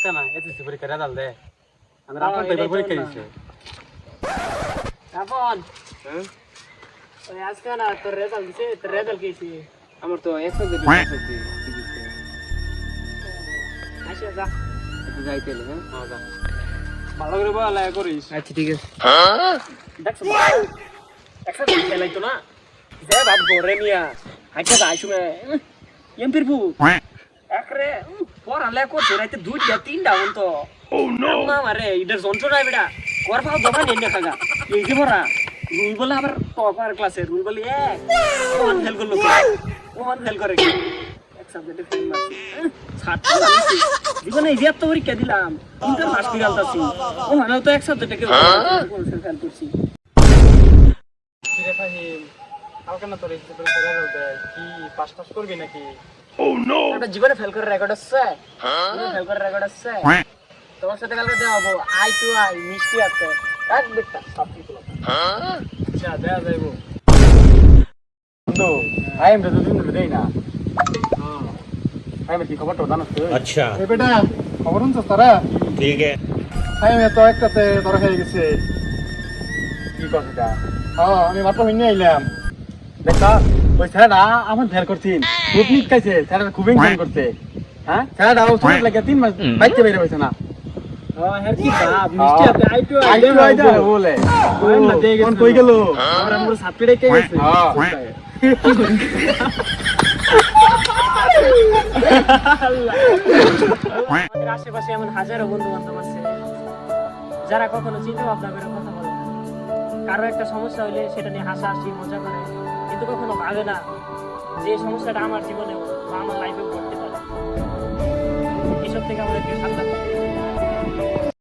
আজকে না এসএসসি পরীক্ষা রেজাল্ট দে আমরা আপন পেপার পরীক্ষা দিছে আপন হ্যাঁ ওই আজকে না তোর রেজাল্ট দিছে তোর রেজাল্ট কিছি আমার তো 100 দিতে আছে আচ্ছা যা একটু যাইতেলে হ্যাঁ যা ভালো করে বলা করিস আচ্ছা ঠিক আছে দেখছ একসাথে খেলাইতো না যে বাপ গোরে মিয়া হাইটা যাইছু মে এমপির বু একরে পড়ালে করছে রাইতে দুইটা তিনটা তো ও নো না মারে ইডার যন্ত্রণা বেটা কর পাও দমা নেন খাগা এই যে বড়া রুল বলে আবার টপার ক্লাসে রুল বলে এক ওয়ান ফেল করলো ওয়ান ফেল করে কি এক সাবজেক্টে ফেল মারছি ছাড়তো না জীবনে এই এত পরীক্ষা দিলাম ইন্টার মাস বিগালতাছি ও মানে তো এক সাবজেক্টে কেউ ফেল করছি কিরে ফাহিম কালকে না তোর এসএসসি পরীক্ষা রেজাল্ট দে কি পাস টাস করবি নাকি ও নো এটা জীবনে ফেল করে রেকর্ড আছে জীবনে ফেল করে রেকর্ড আছে তোমার সাথে কালকে দেওয়া হবো আই টু আই মিষ্টি আছে এক বিটটা সব কিছু আচ্ছা দেয়া যাইবো বন্ধু আই এম তো দুদিন ধরে দেই না আই এম কি খবর তো জানাস তুই अच्छा এই বেটা খবর শুনছ তারা ठीक है আমি তো একটাতে ধরা হয়ে গেছে কি করছিস এটা হ্যাঁ আমি মাত্র হইনি আইলাম দেখা ওই ছেলেটা আমার ধ্যান করছিন খুব নিক খাইছে ছেলেটা খুবই ইনকাম করতে হ্যাঁ ছেলেটা ও ছোট লাগে 3 মাস বাইতে বের হইছে না হ্যাঁ হ্যাঁ কি বাপ মিষ্টি আছে আই টু আই তো আই দা বলে কোন না দিয়ে কোন গেছে কই গেল আর আমরা সাতপিড়ে কে গেছে হ্যাঁ আমাদের আশেপাশে এমন হাজারো বন্ধু বান্ধব আছে যারা কখনো চিন্তা ভাবনা করে কথা বলে না কারো একটা সমস্যা হইলে সেটা নিয়ে হাসাহাসি মজা করে কিন্তু কখনো ভাবে না যে সমস্যাটা আমার জীবনেও বা আমার লাইফেও ঘটতে পারে এসব থেকে আমাদেরকে সাবধান থাকতে হবে।